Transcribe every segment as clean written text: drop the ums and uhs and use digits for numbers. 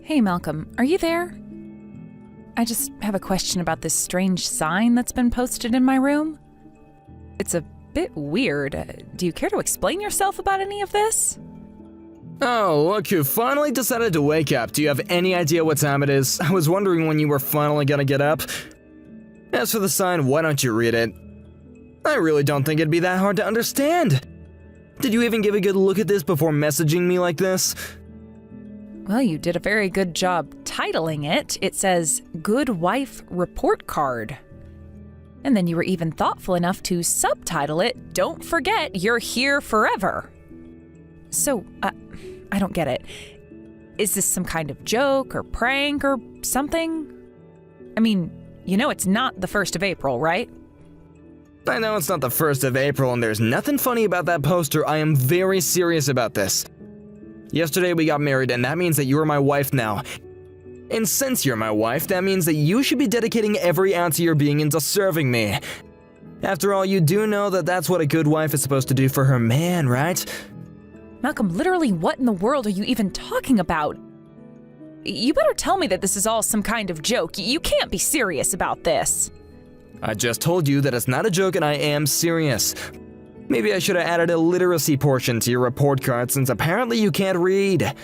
Hey Malcolm, are you there? I just have a question about this strange sign that's been posted in my room. It's a bit weird. Do you care to explain yourself about any of this? Oh, look who finally decided to wake up. Do you have any idea what time it is? I was wondering when you were finally gonna get up. As for the sign, why don't you read it? I really don't think it'd be that hard to understand. Did you even give a good look at this before messaging me like this? Well, you did a very good job titling it. It says, Good Wife Report Card. And then you were even thoughtful enough to subtitle it, Don't Forget You're Here Forever. So, I don't get it. Is this some kind of joke or prank or something? I mean, you know it's not the 1st of April, right? I know it's not the 1st of April and there's nothing funny about that poster. I am very serious about this. Yesterday we got married and that means that you are my wife now. And since you're my wife, that means that you should be dedicating every ounce of your being into serving me. After all, you do know that that's what a good wife is supposed to do for her man, right? Malcolm, literally what in the world are you even talking about? You better tell me that this is all some kind of joke. You can't be serious about this. I just told you that it's not a joke and I am serious. Maybe I should have added a literacy portion to your report card since apparently you can't read.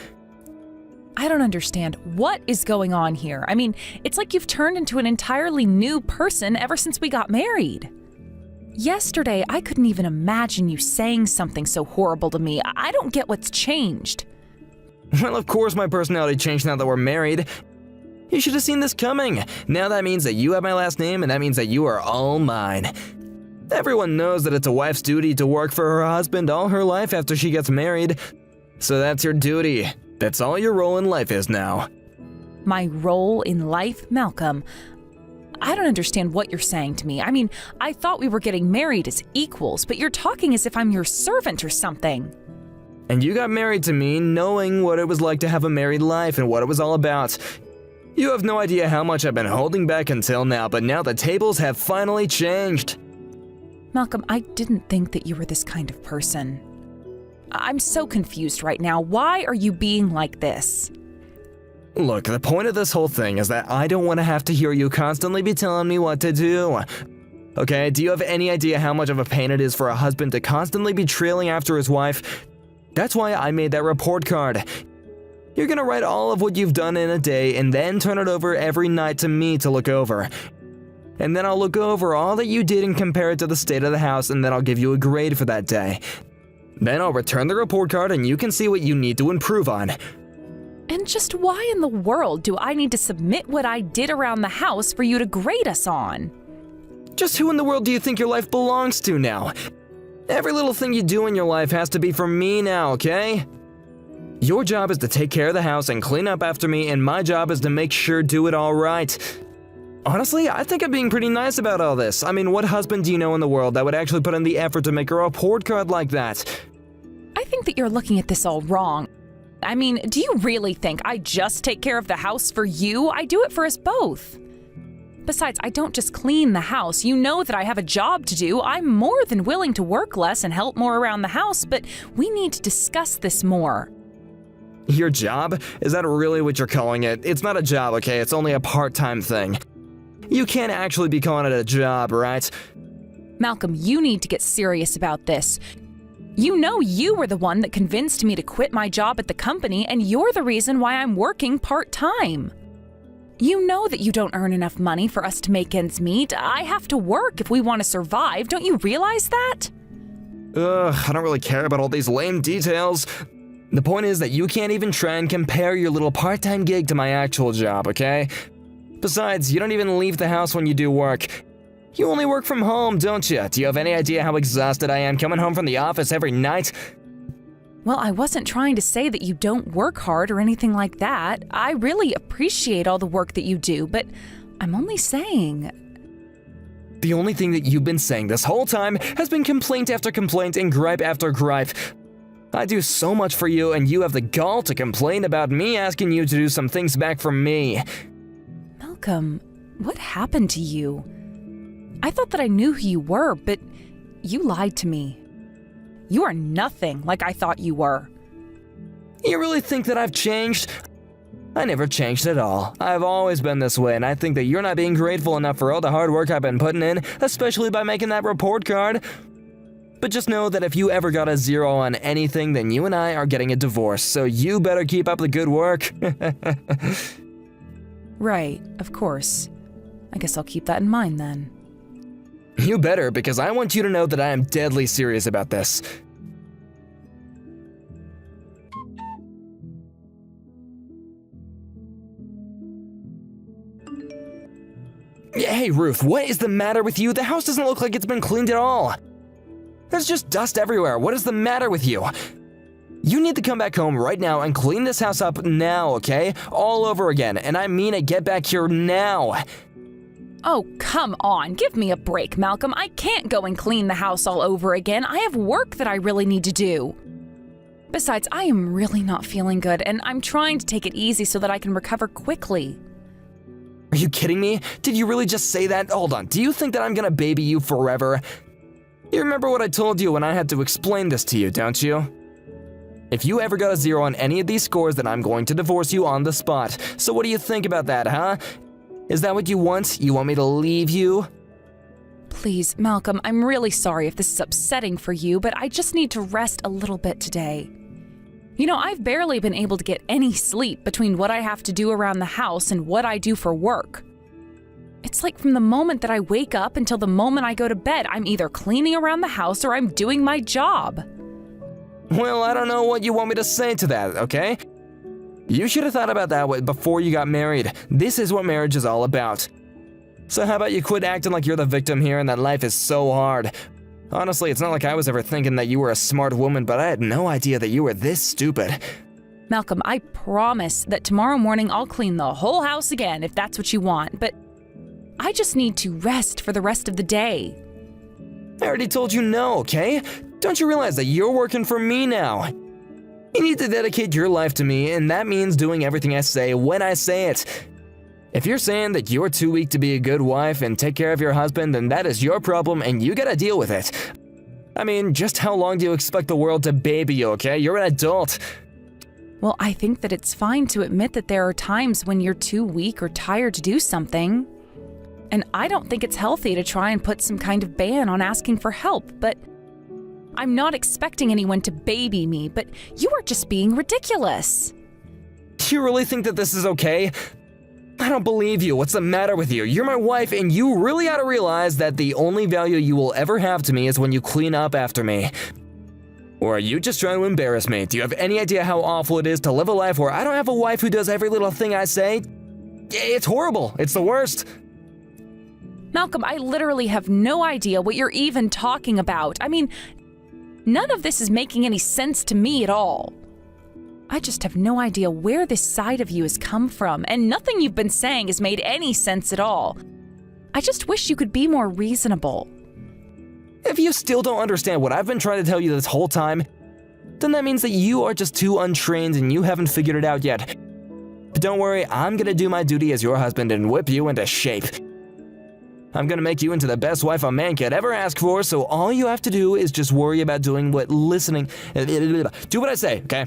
I don't understand. What is going on here? I mean, it's like you've turned into an entirely new person ever since we got married. Yesterday, I couldn't even imagine you saying something so horrible to me. I don't get what's changed. Well, of course my personality changed now that we're married. You should have seen this coming. Now that means that you have my last name and that means that you are all mine. Everyone knows that it's a wife's duty to work for her husband all her life after she gets married. So that's your duty. That's all your role in life is now. My role in life, Malcolm? I don't understand what you're saying to me. I mean, I thought we were getting married as equals, but you're talking as if I'm your servant or something. And you got married to me knowing what it was like to have a married life and what it was all about. You have no idea how much I've been holding back until now, but now the tables have finally changed. Malcolm, I didn't think that you were this kind of person. I'm so confused right now. Why are you being like this? Look, the point of this whole thing is that I don't want to have to hear you constantly be telling me what to do. Okay, do you have any idea how much of a pain it is for a husband to constantly be trailing after his wife? That's why I made that report card. You're gonna write all of what you've done in a day and then turn it over every night to me to look over. And then I'll look over all that you did and compare it to the state of the house, and then I'll give you a grade for that day. Then I'll return the report card and you can see what you need to improve on. And just why in the world do I need to submit what I did around the house for you to grade us on? Just who in the world do you think your life belongs to now? Every little thing you do in your life has to be for me now, okay? Your job is to take care of the house and clean up after me, and my job is to make sure do it all right. Honestly, I think I'm being pretty nice about all this. I mean, what husband do you know in the world that would actually put in the effort to make a report card like that? I think that you're looking at this all wrong. I mean, do you really think I just take care of the house for you? I do it for us both. Besides, I don't just clean the house. You know that I have a job to do. I'm more than willing to work less and help more around the house, but we need to discuss this more. Your job? Is that really what you're calling it? It's not a job, okay? It's only a part-time thing. You can't actually be calling it a job, right? Malcolm, you need to get serious about this. You know you were the one that convinced me to quit my job at the company, and you're the reason why I'm working part-time. You know that you don't earn enough money for us to make ends meet. I have to work if we want to survive. Don't you realize that? I don't really care about all these lame details. The point is that you can't even try and compare your little part-time gig to my actual job, okay? Besides, you don't even leave the house when you do work. You only work from home, don't you? Do you have any idea how exhausted I am coming home from the office every night? Well, I wasn't trying to say that you don't work hard or anything like that. I really appreciate all the work that you do, but I'm only saying... The only thing that you've been saying this whole time has been complaint after complaint and gripe after gripe. I do so much for you, and you have the gall to complain about me asking you to do some things back for me. Malcolm, what happened to you? I thought that I knew who you were, but you lied to me. You are nothing like I thought you were. You really think that I've changed? I never changed at all. I've always been this way, and I think that you're not being grateful enough for all the hard work I've been putting in, especially by making that report card. But just know that if you ever got a 0 on anything, then you and I are getting a divorce, so you better keep up the good work. Right, of course. I guess I'll keep that in mind then. You better, because I want you to know that I am deadly serious about this. Hey, Ruth, what is the matter with you? The house doesn't look like it's been cleaned at all. There's just dust everywhere. What is the matter with you? You need to come back home right now and clean this house up now, okay? All over again, and I mean it, get back here now. Oh, come on. Give me a break, Malcolm. I can't go and clean the house all over again. I have work that I really need to do. Besides, I am really not feeling good, and I'm trying to take it easy so that I can recover quickly. Are you kidding me? Did you really just say that? Hold on, do you think that I'm gonna baby you forever? You remember what I told you when I had to explain this to you, don't you? If you ever got a 0 on any of these scores, then I'm going to divorce you on the spot. So what do you think about that, huh? Is that what you want? You want me to leave you? Please, Malcolm, I'm really sorry if this is upsetting for you, but I just need to rest a little bit today. You know, I've barely been able to get any sleep between what I have to do around the house and what I do for work. It's like from the moment that I wake up until the moment I go to bed, I'm either cleaning around the house or I'm doing my job. Well, I don't know what you want me to say to that, okay? You should have thought about that before you got married. This is what marriage is all about. So how about you quit acting like you're the victim here and that life is so hard? Honestly, it's not like I was ever thinking that you were a smart woman, but I had no idea that you were this stupid. Malcolm, I promise that tomorrow morning I'll clean the whole house again if that's what you want, but I just need to rest for the rest of the day. I already told you no, okay? Don't you realize that you're working for me now? You need to dedicate your life to me, and that means doing everything I say when I say it. If you're saying that you're too weak to be a good wife and take care of your husband, then that is your problem and you gotta deal with it. I mean, just how long do you expect the world to baby you, okay? You're an adult. Well, I think that it's fine to admit that there are times when you're too weak or tired to do something. And I don't think it's healthy to try and put some kind of ban on asking for help, but I'm not expecting anyone to baby me, but you are just being ridiculous. Do you really think that this is okay? I don't believe you. What's the matter with you? You're my wife, and you really ought to realize that the only value you will ever have to me is when you clean up after me. Or are you just trying to embarrass me? Do you have any idea how awful it is to live a life where I don't have a wife who does every little thing I say? It's horrible. It's the worst. Malcolm, I literally have no idea what you're even talking about. I mean, none of this is making any sense to me at all. I just have no idea where this side of you has come from, and nothing you've been saying has made any sense at all. I just wish you could be more reasonable. If you still don't understand what I've been trying to tell you this whole time, then that means that you are just too untrained and you haven't figured it out yet. But don't worry, I'm gonna do my duty as your husband and whip you into shape. I'm gonna make you into the best wife a man could ever ask for, so all you have to do is just worry about doing what listening. Do what I say, okay?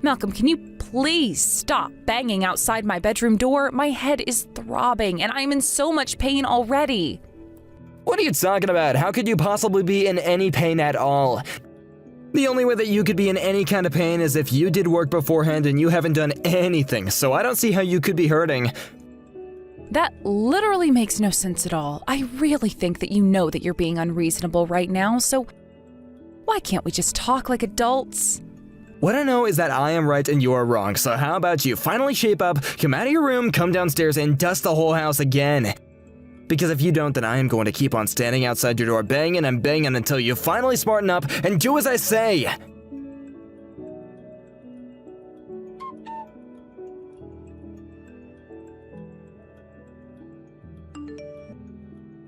Malcolm, can you please stop banging outside my bedroom door? My head is throbbing and I'm in so much pain already. What are you talking about? How could you possibly be in any pain at all? The only way that you could be in any kind of pain is if you did work beforehand and you haven't done anything, so I don't see how you could be hurting. That literally makes no sense at all. I really think that you know that you're being unreasonable right now, so why can't we just talk like adults? What I know is that I am right and you are wrong, so how about you finally shape up, come out of your room, come downstairs, and dust the whole house again? Because if you don't, then I am going to keep on standing outside your door banging and banging until you finally smarten up and do as I say!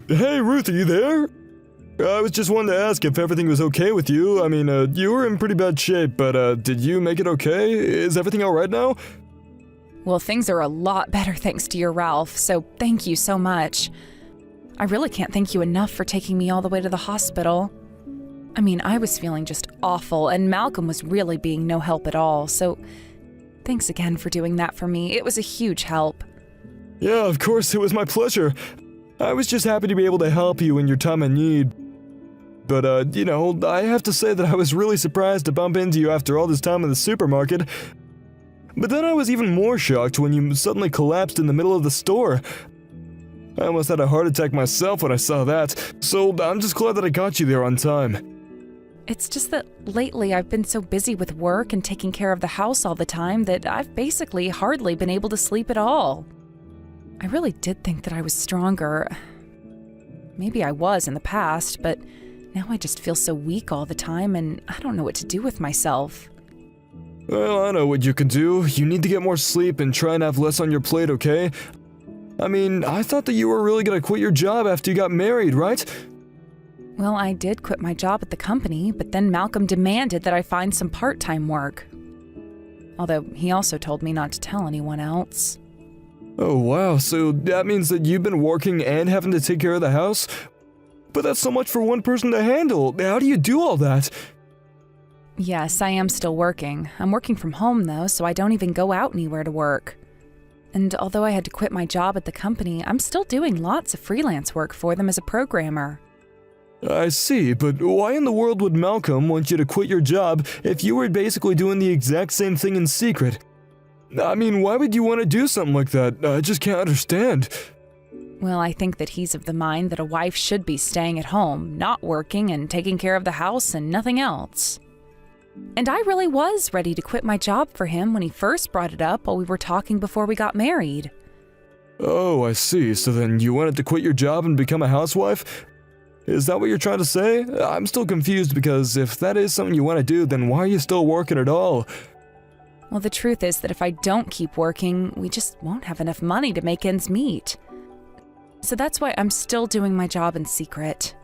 Hey Ruth, are you there? I was just wanting to ask if everything was okay with you. I mean, you were in pretty bad shape, but did you make it okay? Is everything alright now? Well, things are a lot better thanks to your Ralph, so thank you so much. I really can't thank you enough for taking me all the way to the hospital. I mean, I was feeling just awful, and Malcolm was really being no help at all, so Thanks again for doing that for me. It was a huge help. Yeah, of course, it was my pleasure. I was just happy to be able to help you in your time of need. But, I have to say that I was really surprised to bump into you after all this time in the supermarket. But then I was even more shocked when you suddenly collapsed in the middle of the store. I almost had a heart attack myself when I saw that, so I'm just glad that I got you there on time. It's just that lately I've been so busy with work and taking care of the house all the time that I've basically hardly been able to sleep at all. I really did think that I was stronger. Maybe I was in the past, but now I just feel so weak all the time and I don't know what to do with myself. Well, I know what you can do. You need to get more sleep and try and have less on your plate, okay? I mean, I thought that you were really gonna quit your job after you got married, right? Well, I did quit my job at the company, but then Malcolm demanded that I find some part-time work. Although he also told me not to tell anyone else. Oh wow, so that means that you've been working and having to take care of the house? But that's so much for one person to handle. How do you do all that? Yes, I am still working. I'm working from home though, so I don't even go out anywhere to work. And although I had to quit my job at the company, I'm still doing lots of freelance work for them as a programmer. I see, but why in the world would Malcolm want you to quit your job if you were basically doing the exact same thing in secret? I mean, why would you want to do something like that? I just can't understand. Well, I think that he's of the mind that a wife should be staying at home, not working and taking care of the house and nothing else. And I really was ready to quit my job for him when he first brought it up while we were talking before we got married. Oh, I see. So then you wanted to quit your job and become a housewife? Is that what you're trying to say? I'm still confused because if that is something you want to do, then why are you still working at all? Well, the truth is that if I don't keep working, we just won't have enough money to make ends meet. So that's why I'm still doing my job in secret.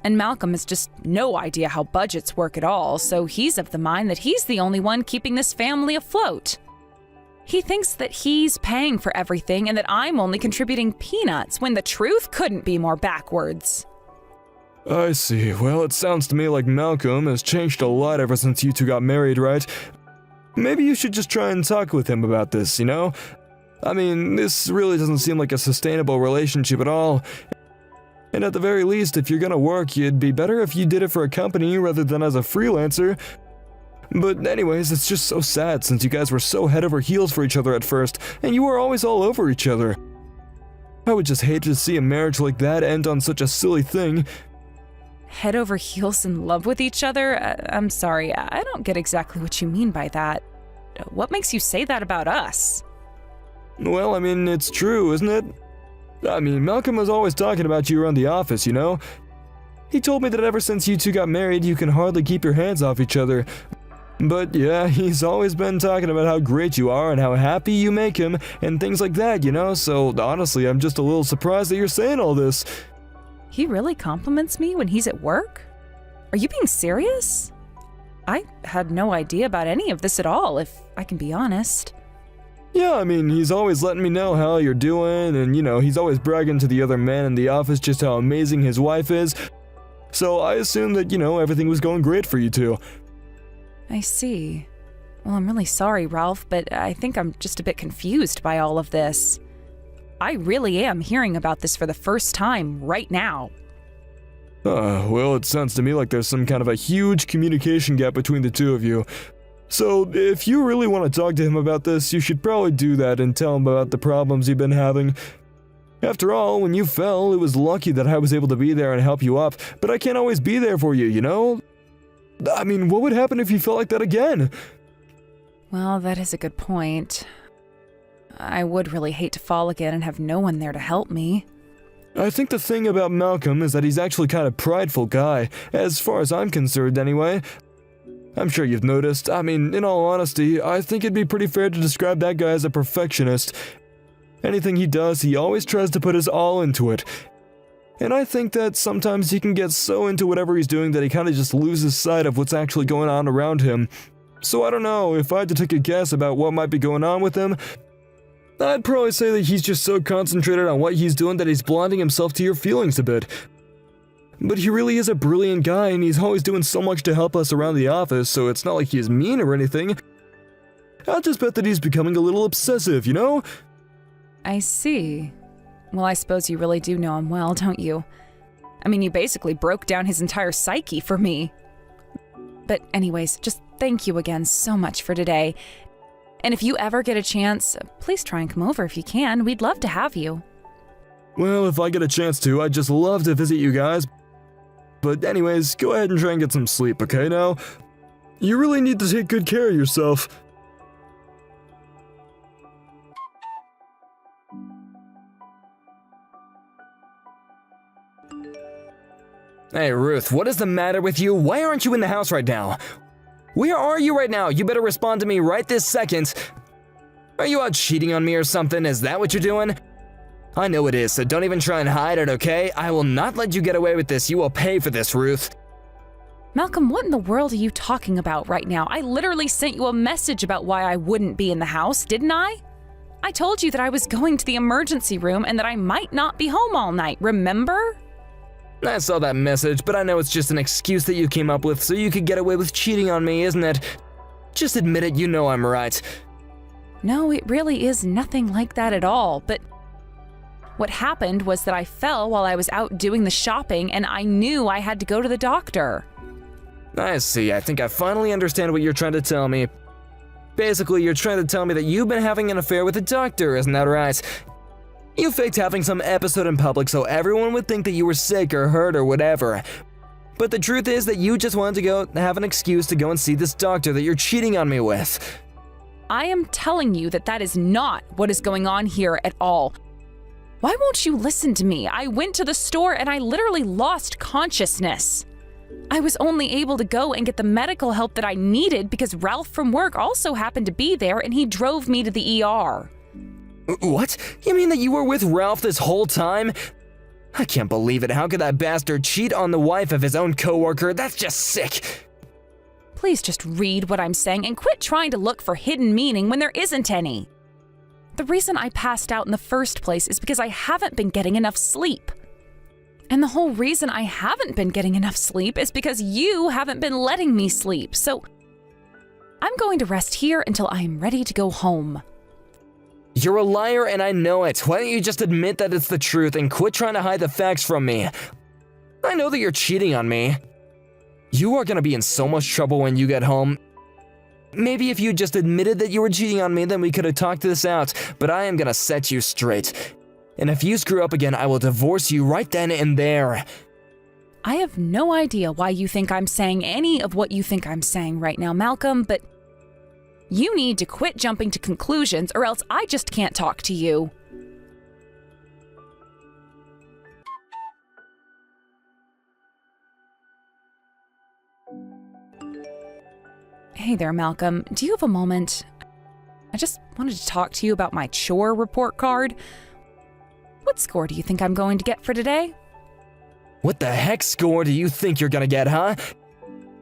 And Malcolm has just no idea how budgets work at all, so he's of the mind that he's the only one keeping this family afloat. He thinks that he's paying for everything and that I'm only contributing peanuts, when the truth couldn't be more backwards. I see. Well, it sounds to me like Malcolm has changed a lot ever since you two got married, right? Maybe you should just try and talk with him about this, you know? I mean, this really doesn't seem like a sustainable relationship at all. And at the very least, if you're gonna work, it'd be better if you did it for a company rather than as a freelancer. But anyways, it's just so sad since you guys were so head over heels for each other at first, and you were always all over each other. I would just hate to see a marriage like that end on such a silly thing. Head over heels in love with each other? I'm sorry, I don't get exactly what you mean by that. What makes you say that about us? Well, I mean, it's true, isn't it? I mean, Malcolm was always talking about you around the office, you know? He told me that ever since you two got married, you can hardly keep your hands off each other. But yeah, he's always been talking about how great you are and how happy you make him and things like that, you know? So honestly, I'm just a little surprised that you're saying all this. He really compliments me when he's at work? Are you being serious? I had no idea about any of this at all, if I can be honest. Yeah, I mean, he's always letting me know how you're doing, and he's always bragging to the other men in the office just how amazing his wife is. So I assumed that, everything was going great for you two. I see. Well, I'm really sorry, Ralph, but I think I'm just a bit confused by all of this. I really am hearing about this for the first time right now. Well, it sounds to me like there's some kind of a huge communication gap between the two of you. So, if you really want to talk to him about this, you should probably do that and tell him about the problems you've been having. After all, when you fell, it was lucky that I was able to be there and help you up, but I can't always be there for you, you know? I mean, what would happen if you felt like that again? Well, that is a good point. I would really hate to fall again and have no one there to help me. I think the thing about Malcolm is that he's actually kind of prideful guy, as far as I'm concerned anyway. I'm sure you've noticed. I mean, in all honesty, I think it'd be pretty fair to describe that guy as a perfectionist. Anything he does, he always tries to put his all into it. And I think that sometimes he can get so into whatever he's doing that he kind of just loses sight of what's actually going on around him. So I don't know, if I had to take a guess about what might be going on with him, I'd probably say that he's just so concentrated on what he's doing that he's blinding himself to your feelings a bit. But he really is a brilliant guy, and he's always doing so much to help us around the office, so it's not like he's mean or anything. I'll just bet that he's becoming a little obsessive, you know? I see. Well, I suppose you really do know him well, don't you? I mean, you basically broke down his entire psyche for me. But anyways, just thank you again so much for today. And if you ever get a chance, please try and come over if you can. We'd love to have you. Well, if I get a chance to, I'd just love to visit you guys. But anyways, go ahead and try and get some sleep, okay now? You really need to take good care of yourself. Hey, Ruth, what is the matter with you? Why aren't you in the house right now? Where are you right now? You better respond to me right this second. Are you out cheating on me or something? Is that what you're doing? I know it is, so don't even try and hide it, okay? I will not let you get away with this. You will pay for this, Ruth. Malcolm, what in the world are you talking about right now? I literally sent you a message about why I wouldn't be in the house, didn't I? I told you that I was going to the emergency room and that I might not be home all night, remember? I saw that message, but I know it's just an excuse that you came up with so you could get away with cheating on me, isn't it? Just admit it, you know I'm right. No, it really is nothing like that at all, but what happened was that I fell while I was out doing the shopping and I knew I had to go to the doctor. I see, I think I finally understand what you're trying to tell me. Basically, you're trying to tell me that you've been having an affair with a doctor, isn't that right? You faked having some episode in public so everyone would think that you were sick or hurt or whatever. But the truth is that you just wanted to go have an excuse to go and see this doctor that you're cheating on me with. I am telling you that that is not what is going on here at all. Why won't you listen to me? I went to the store and I literally lost consciousness. I was only able to go and get the medical help that I needed because Ralph from work also happened to be there and he drove me to the ER. What? You mean that you were with Ralph this whole time? I can't believe it. How could that bastard cheat on the wife of his own coworker? That's just sick. Please just read what I'm saying and quit trying to look for hidden meaning when there isn't any. The reason I passed out in the first place is because I haven't been getting enough sleep. And the whole reason I haven't been getting enough sleep is because you haven't been letting me sleep. So I'm going to rest here until I am ready to go home. You're a liar and I know it. Why don't you just admit that it's the truth and quit trying to hide the facts from me? I know that you're cheating on me. You are gonna be in so much trouble when you get home. Maybe if you just admitted that you were cheating on me, then we could have talked this out, but I am gonna set you straight. And if you screw up again, I will divorce you right then and there. I have no idea why you think I'm saying any of what you think I'm saying right now, Malcolm, but you need to quit jumping to conclusions or else I just can't talk to you. Hey there, Malcolm. Do you have a moment? I just wanted to talk to you about my chore report card. What score do you think I'm going to get for today? What the heck score do you think you're gonna get, huh?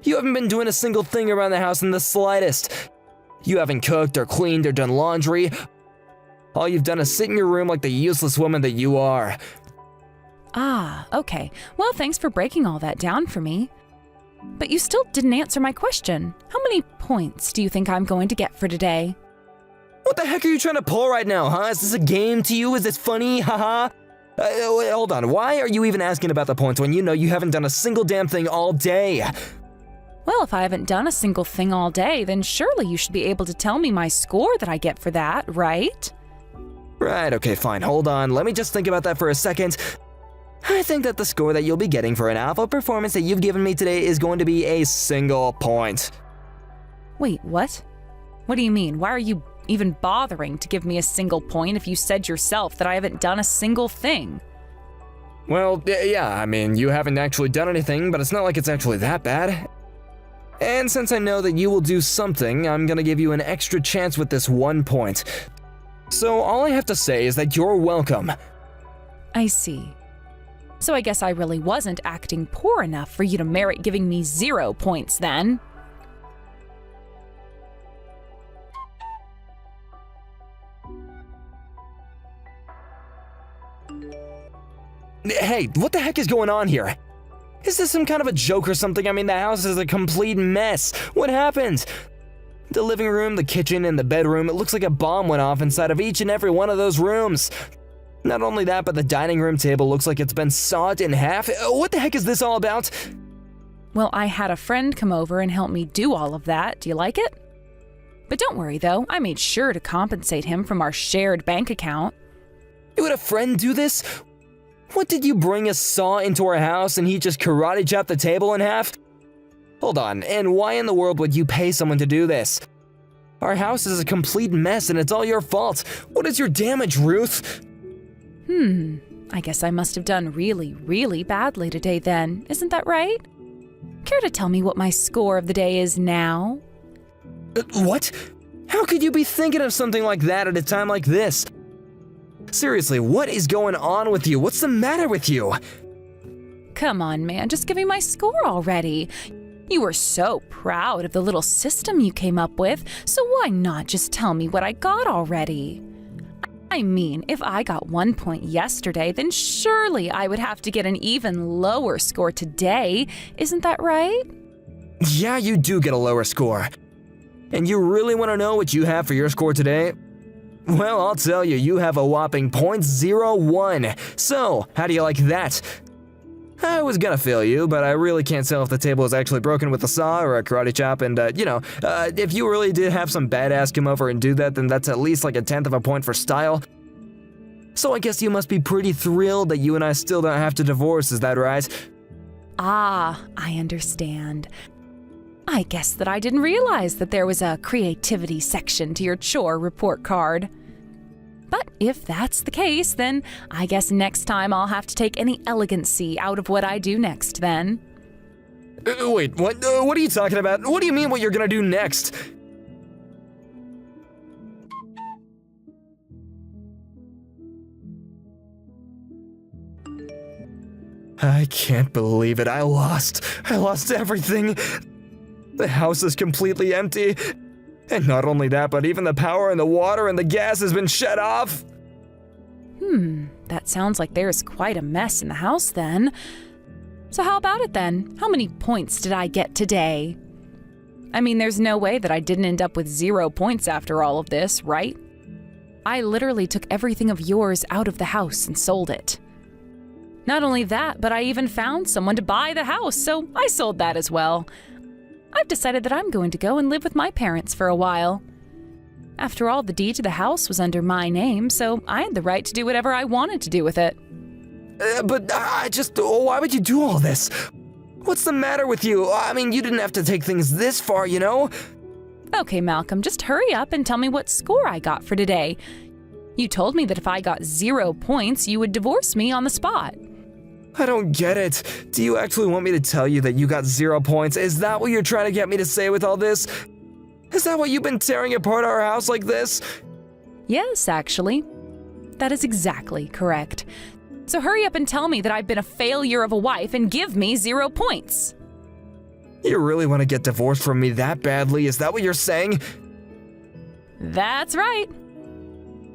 You haven't been doing a single thing around the house in the slightest. You haven't cooked or cleaned or done laundry. All you've done is sit in your room like the useless woman that you are. Ah, okay. Well, thanks for breaking all that down for me. But you still didn't answer my question. How many points do you think I'm going to get for today? What the heck are you trying to pull right now, huh? Is this a game to you? Is this funny? Haha. Hold on. Why are you even asking about the points when you know you haven't done a single damn thing all day? Well, if I haven't done a single thing all day, then surely you should be able to tell me my score that I get for that, right? Right, okay, fine. Hold on. Let me just think about that for a second. I think that the score that you'll be getting for an alpha performance that you've given me today is going to be a single point. Wait, what? What do you mean? Why are you even bothering to give me a single point if you said yourself that I haven't done a single thing? Well, yeah, I mean, you haven't actually done anything, but it's not like it's actually that bad. And since I know that you will do something, I'm gonna give you an extra chance with this 1 point. So all I have to say is that you're welcome. I see. So I guess I really wasn't acting poor enough for you to merit giving me 0 points then. Hey, what the heck is going on here? Is this some kind of a joke or something? I mean, the house is a complete mess. What happened? The living room, the kitchen, and the bedroom, it looks like a bomb went off inside of each and every one of those rooms. Not only that, but the dining room table looks like it's been sawed in half. What the heck is this all about? Well, I had a friend come over and help me do all of that. Do you like it? But don't worry, though. I made sure to compensate him from our shared bank account. You had a friend do this? What, did you bring a saw into our house and he just karate chopped the table in half? Hold on, and why in the world would you pay someone to do this? Our house is a complete mess and it's all your fault. What is your damage, Ruth? I guess I must have done really, really badly today then. Isn't that right? Care to tell me what my score of the day is now? What? How could you be thinking of something like that at a time like this? Seriously, what is going on with you? What's the matter with you? Come on, man, just give me my score already. You were so proud of the little system you came up with, so why not just tell me what I got already? I mean, if I got 1 point yesterday, then surely I would have to get an even lower score today. Isn't that right? Yeah, you do get a lower score. And you really want to know what you have for your score today? Well, I'll tell you, you have a whopping .01. So, how do you like that? I was gonna fail you, but I really can't tell if the table is actually broken with a saw or a karate chop, and if you really did have some badass come over and do that, then that's at least like 1/10 of a point for style. So I guess you must be pretty thrilled that you and I still don't have to divorce, is that right? Ah, I understand. I guess that I didn't realize that there was a creativity section to your chore report card. But if that's the case, then I guess next time I'll have to take any elegancy out of what I do next then. Wait, what? What are you talking about? What do you mean what you're gonna do next? I can't believe it. I lost everything. The house is completely empty. And not only that, but even the power and the water and the gas has been shut off. That sounds like there's quite a mess in the house then. So how about it then? How many points did I get today? I mean, there's no way that I didn't end up with 0 points after all of this, right? I literally took everything of yours out of the house and sold it. Not only that, but I even found someone to buy the house, so I sold that as well. I've decided that I'm going to go and live with my parents for a while. After all, the deed to the house was under my name, so I had the right to do whatever I wanted to do with it. Why would you do all this? What's the matter with you? I mean, you didn't have to take things this far, you know? Okay, Malcolm, just hurry up and tell me what score I got for today. You told me that if I got 0 points, you would divorce me on the spot. I don't get it. Do you actually want me to tell you that you got 0 points? Is that what you're trying to get me to say with all this? Is that why you've been tearing apart our house like this? Yes, actually. That is exactly correct. So hurry up and tell me that I've been a failure of a wife and give me 0 points. You really want to get divorced from me that badly? Is that what you're saying? That's right.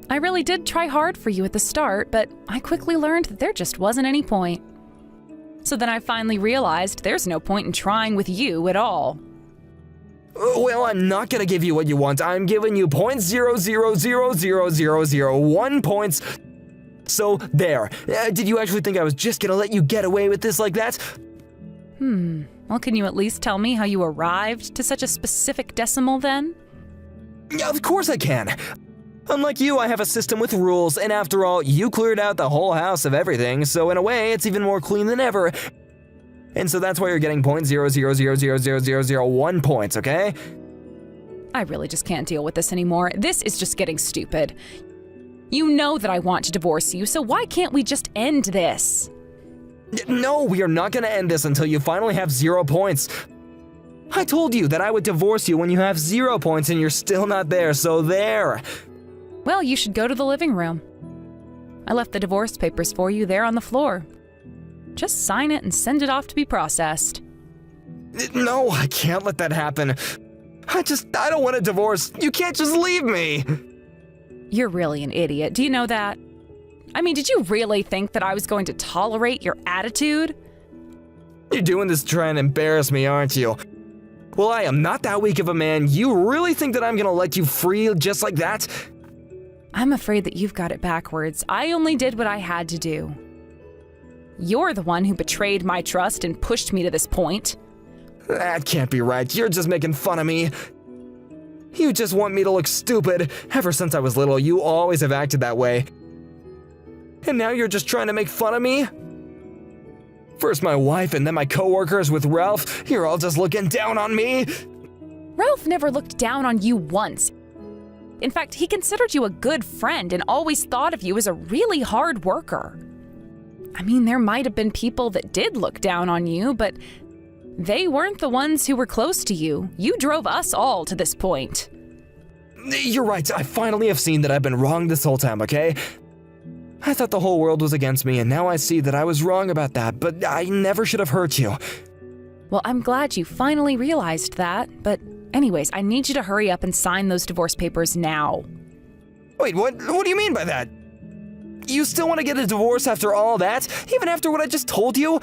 I really did try hard for you at the start, but I quickly learned that there just wasn't any point. So then I finally realized there's no point in trying with you at all. Well, I'm not gonna give you what you want. I'm giving you .0000001 points. So, there. Did you actually think I was just gonna let you get away with this like that? Well, can you at least tell me how you arrived to such a specific decimal then? Yeah, of course I can. Unlike you, I have a system with rules, and after all, you cleared out the whole house of everything, so in a way, it's even more clean than ever. And so that's why you're getting .0000001 points, okay? I really just can't deal with this anymore. This is just getting stupid. You know that I want to divorce you, so why can't we just end this? No, we are not gonna end this until you finally have 0 points. I told you that I would divorce you when you have 0 points and you're still not there, so there. Well, you should go to the living room. I left the divorce papers for you there on the floor. Just sign it and send it off to be processed. No, I can't let that happen. I don't want a divorce. You can't just leave me. You're really an idiot. Do you know that? I mean, did you really think that I was going to tolerate your attitude? You're doing this to try and embarrass me, aren't you? Well, I am not that weak of a man. You really think that I'm gonna let you free just like that? I'm afraid that you've got it backwards. I only did what I had to do. You're the one who betrayed my trust and pushed me to this point. That can't be right. You're just making fun of me. You just want me to look stupid. Ever since I was little, you always have acted that way. And now you're just trying to make fun of me? First my wife and then my coworkers with Ralph. You're all just looking down on me. Ralph never looked down on you once. In fact, he considered you a good friend and always thought of you as a really hard worker. I mean, there might have been people that did look down on you, but they weren't the ones who were close to you. You drove us all to this point. You're right. I finally have seen that I've been wrong this whole time, okay? I thought the whole world was against me, and now I see that I was wrong about that, but I never should have hurt you. Well, I'm glad you finally realized that, but anyways, I need you to hurry up and sign those divorce papers now. Wait, what do you mean by that? You still want to get a divorce after all that? Even after what I just told you?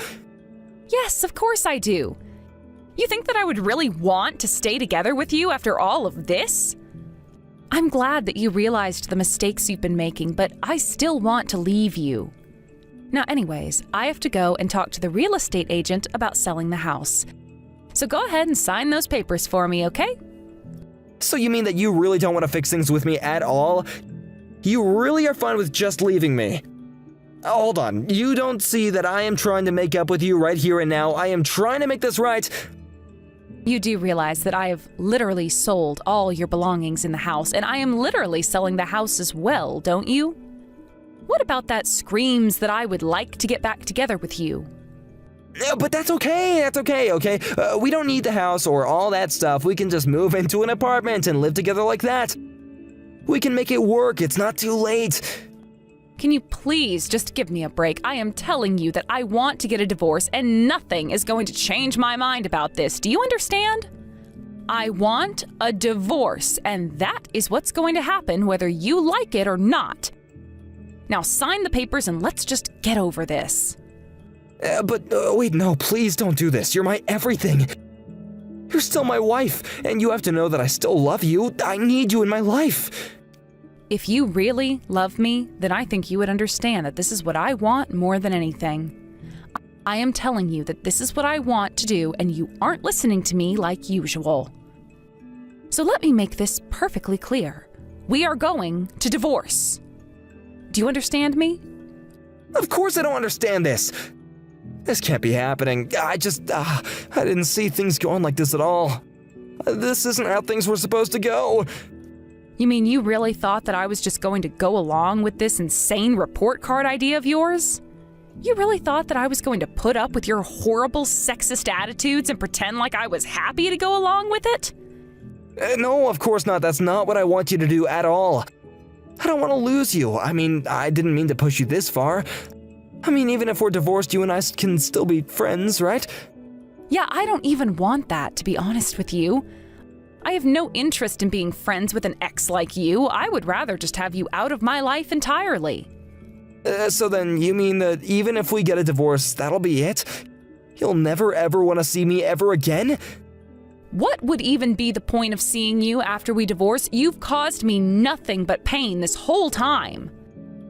Yes, of course I do. You think that I would really want to stay together with you after all of this? I'm glad that you realized the mistakes you've been making, but I still want to leave you. Now, anyways, I have to go and talk to the real estate agent about selling the house. So go ahead and sign those papers for me, okay? So you mean that you really don't want to fix things with me at all? You really are fine with just leaving me? Hold on, you don't see that I am trying to make up with you right here and now. I am trying to make this right. You do realize that I have literally sold all your belongings in the house, and I am literally selling the house as well, don't you? What about that screams that I would like to get back together with you? But that's okay, okay? We don't need the house or all that stuff. We can just move into an apartment and live together like that. We can make it work, it's not too late. Can you please just give me a break? I am telling you that I want to get a divorce and nothing is going to change my mind about this. Do you understand? I want a divorce, and that is what's going to happen whether you like it or not. Now sign the papers and let's just get over this. Wait, no, please don't do this. You're my everything. You're still my wife, and you have to know that I still love you. I need you in my life. If you really love me, then I think you would understand that this is what I want more than anything. I am telling you that this is what I want to do, and you aren't listening to me like usual. So let me make this perfectly clear. We are going to divorce. Do you understand me? Of course I don't understand this. This can't be happening. I didn't see things going like this at all. This isn't how things were supposed to go. You mean you really thought that I was just going to go along with this insane report card idea of yours? You really thought that I was going to put up with your horrible sexist attitudes and pretend like I was happy to go along with it? No, of course not. That's not what I want you to do at all. I don't want to lose you. I mean, I didn't mean to push you this far. I mean, even if we're divorced, you and I can still be friends, right? Yeah, I don't even want that, to be honest with you. I have no interest in being friends with an ex like you. I would rather just have you out of my life entirely. So then you mean that even if we get a divorce, that'll be it? You'll never ever want to see me ever again? What would even be the point of seeing you after we divorce? You've caused me nothing but pain this whole time.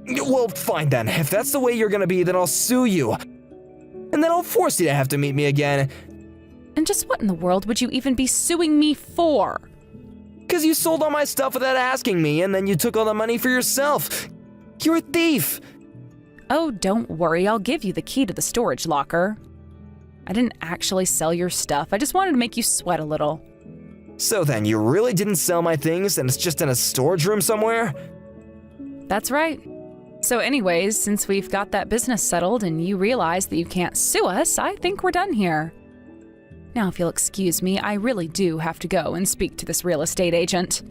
Well, fine then. If that's the way you're gonna be, then I'll sue you. And then I'll force you to have to meet me again. And just what in the world would you even be suing me for? 'Cause you sold all my stuff without asking me, and then you took all the money for yourself. You're a thief. Oh, don't worry, I'll give you the key to the storage locker. I didn't actually sell your stuff, I just wanted to make you sweat a little. So then, you really didn't sell my things, and it's just in a storage room somewhere? That's right. So anyways, since we've got that business settled and you realize that you can't sue us, I think we're done here. Now, if you'll excuse me, I really do have to go and speak to this real estate agent.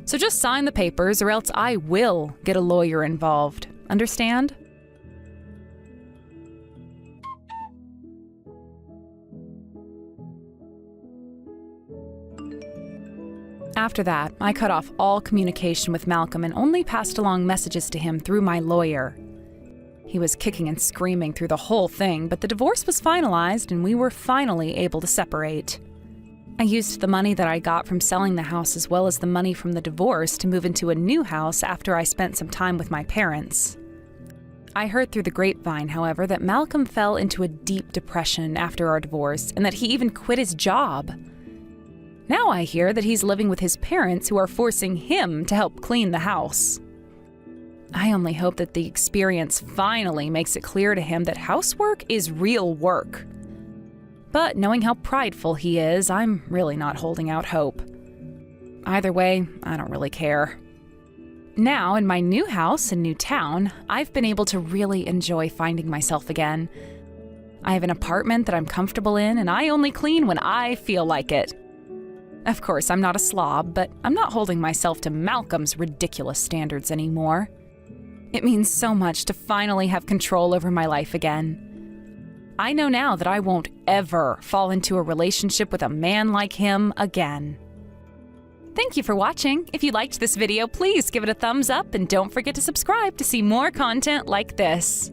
So just sign the papers or else I will get a lawyer involved. Understand? After that, I cut off all communication with Malcolm and only passed along messages to him through my lawyer. He was kicking and screaming through the whole thing, but the divorce was finalized and we were finally able to separate. I used the money that I got from selling the house as well as the money from the divorce to move into a new house after I spent some time with my parents. I heard through the grapevine, however, that Malcolm fell into a deep depression after our divorce and that he even quit his job. Now I hear that he's living with his parents who are forcing him to help clean the house. I only hope that the experience finally makes it clear to him that housework is real work. But knowing how prideful he is, I'm really not holding out hope. Either way, I don't really care. Now, in my new house and new town, I've been able to really enjoy finding myself again. I have an apartment that I'm comfortable in, and I only clean when I feel like it. Of course, I'm not a slob, but I'm not holding myself to Malcolm's ridiculous standards anymore. It means so much to finally have control over my life again. I know now that I won't ever fall into a relationship with a man like him again. Thank you for watching. If you liked this video, please give it a thumbs up and don't forget to subscribe to see more content like this.